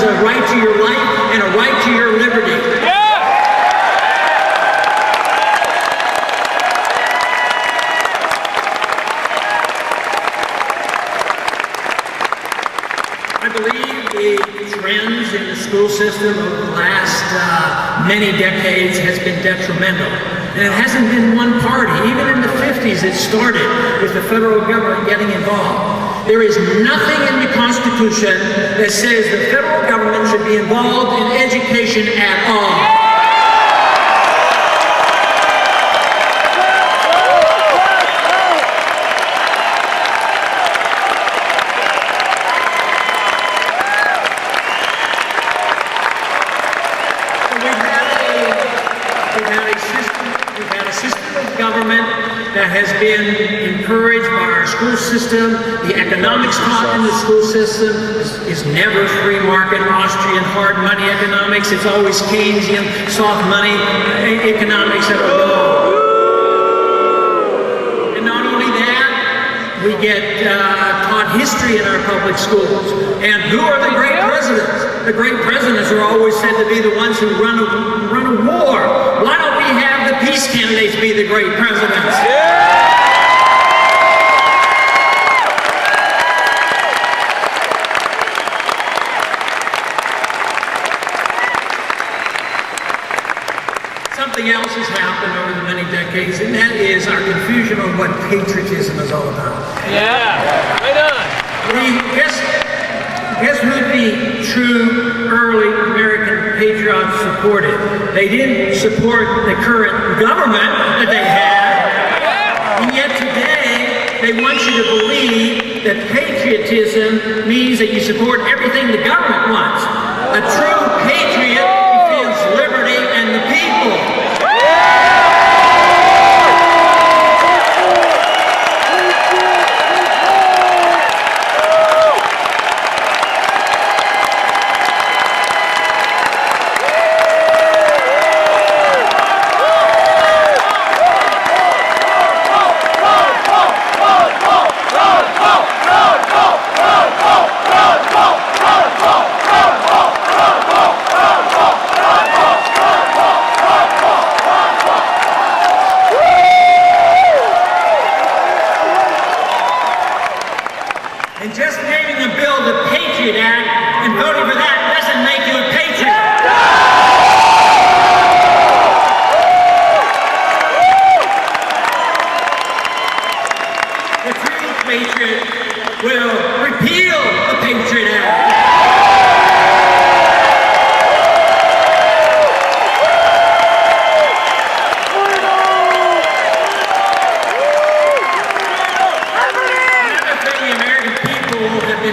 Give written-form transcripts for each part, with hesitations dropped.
a right to your life and a right to your liberty. I believe the trends in the school system over the last many decades has been detrimental. And it hasn't been one party. Even in the 50s it started with the federal government getting involved. There is nothing in the Constitution that says the federal government should be involved in education at all. That has been encouraged by our school system. The economics taught in the school system is never free market, Austrian hard money economics. It's always Keynesian, soft money economics that are wrong. And not only that, we get taught history in our public schools. And who are the great presidents? The great presidents are always said to be the ones who run a war. Why don't we have the peace candidates be the great presidents? Something else has happened over the many decades, and that is our confusion on what patriotism is all about. Yeah, right on. Guess who the true early American patriots supported? They didn't support the current government that they had, and yet today they want you to believe that patriotism means that you support everything the government wants. A true patriot defends liberty and the people. And just naming a bill the Patriot Act and voting for that doesn't make you a patriot. The true patriot will repeal the Patriot Act.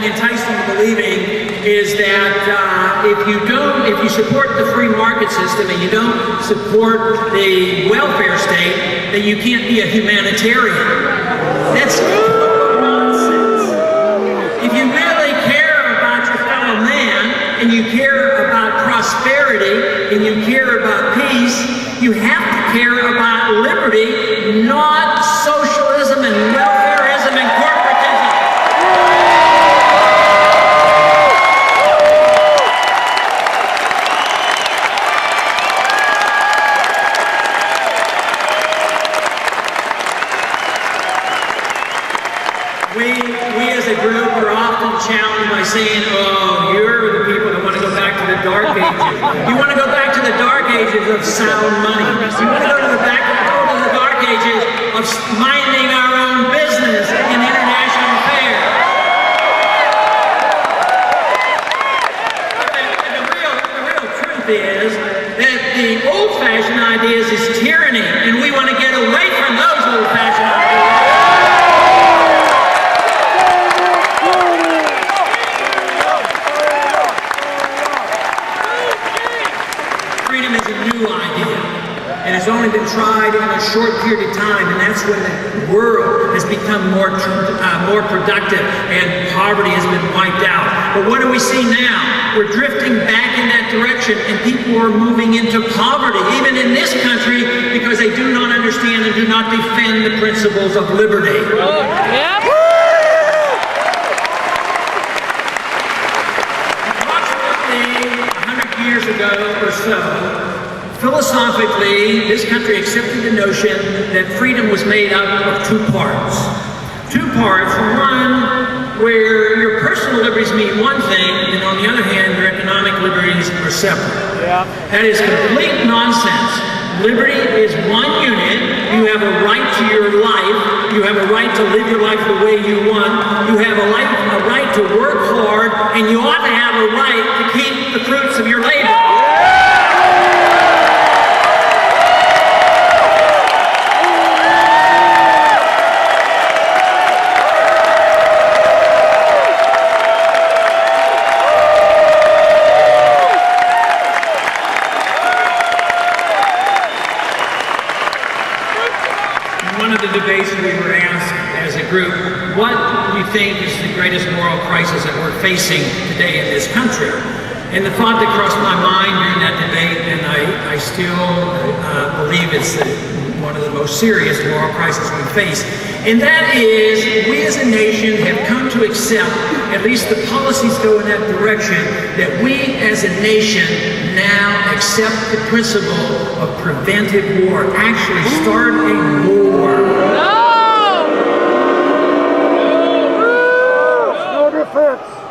Enticed into believing is that if you support the free market system and you don't support the welfare state, then you can't be a humanitarian. That's nonsense. If you really care about your fellow man and you care about prosperity and you care about peace, you have to care about liberty, not socialism and welfareism and corporatism. We as a group are often challenged by saying, oh, you're the people that want to go back to the dark ages. You want to go back to the dark ages of sound money. You want to go to the dark ages of minding our own business in international affairs. And the real truth is that the old-fashioned ideas is tyranny, and we want to get away from those old-fashioned ideas. Freedom is a new idea, and it's only been tried in a short period of time, and that's when the world has become more productive and poverty has been wiped out. But what do we see now? We're drifting back in that direction, and people are moving into poverty, even in this country, because they do not understand and do not defend the principles of liberty. Approximately years ago or so, philosophically, this country accepted the notion that freedom was made up of two parts. Two parts. One, where your personal liberties mean one thing, and on the other hand, your economic liberties are separate. Yeah. That is complete nonsense. Liberty is one unit. You have a right to your life. You have a right to live your life the way you want. You have a right to work hard, and you ought to have a right to keep the fruits of your labor. One of the debates we were asked as a group, what do you think is the greatest moral crisis that we're facing today in this country? And the thought that crossed my mind during that debate, and I still believe it's one of the most serious moral crises we face, and that is we as a nation have come to accept, at least the policies go in that direction, that we as a nation now accept the principle of preventive war, actually start a war.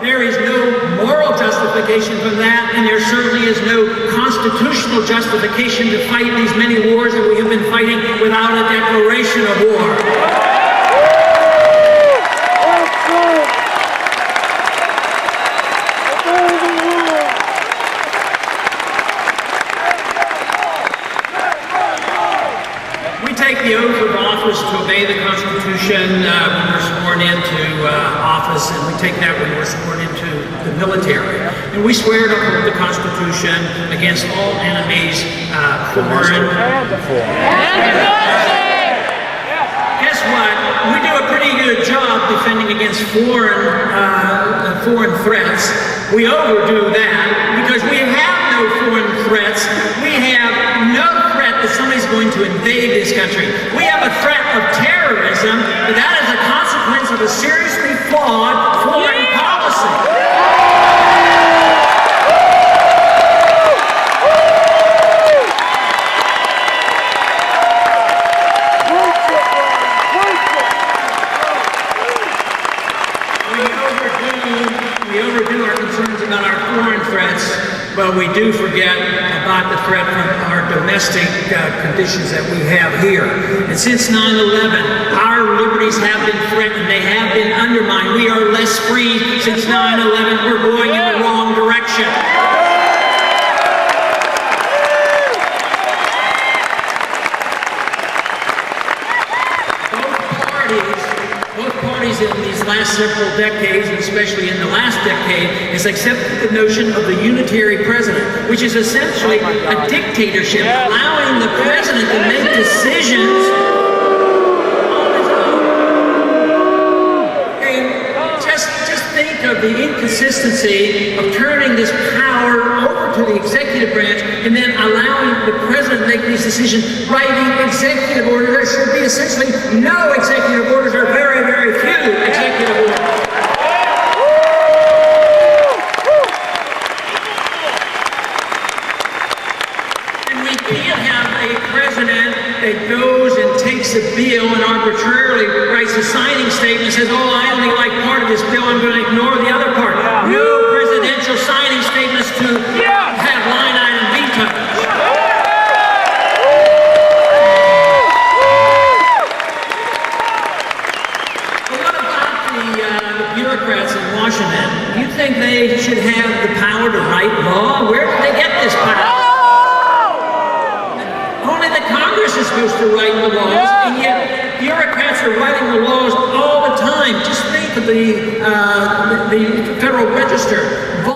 There is no moral justification for that, and there certainly is no constitutional justification to fight these many wars that we have been fighting without a declaration of war. We take the oath of office to obey the Constitution when we're sworn into office, and we take that when we're sworn into the military. And we swear to uphold the Constitution against all enemies, foreign. Guess what? We do a pretty good job defending against foreign threats. We overdo that because we have no foreign threats. We have no threat that somebody's going to invade this country. We have a threat of terrorism, but that is a consequence of a seriously flawed foreign policy. We overdo our concerns about our foreign threats, but we do forget about the threat from our domestic conditions that we have here. And since 9/11, our liberties have been threatened. They have been undermined. We are less free since 9/11. We're going in the wrong direction. Both parties in these last several decades, and especially in the last decade, has accepted the notion of the unitary president, which is essentially a dictatorship, allowing the president to make decisions on his own. And just think of the inconsistency of turning this power over to the executive branch and then allowing the president to make these decisions, writing executive orders. There should be essentially no executive orders, or very, very few executive orders. And we can't have a president that goes and takes a bill and arbitrarily writes a signing statement and says, oh, I only like part of this bill, I'm going to ignore the other part. No presidential signing statements to have line item vetoes. But what about the bureaucrats in Washington? Do you think they should have the power to write law? Where did they get this power? Only the Congress is supposed to write the laws, and yet bureaucrats are writing the laws all the time. Just think of the Federal Register.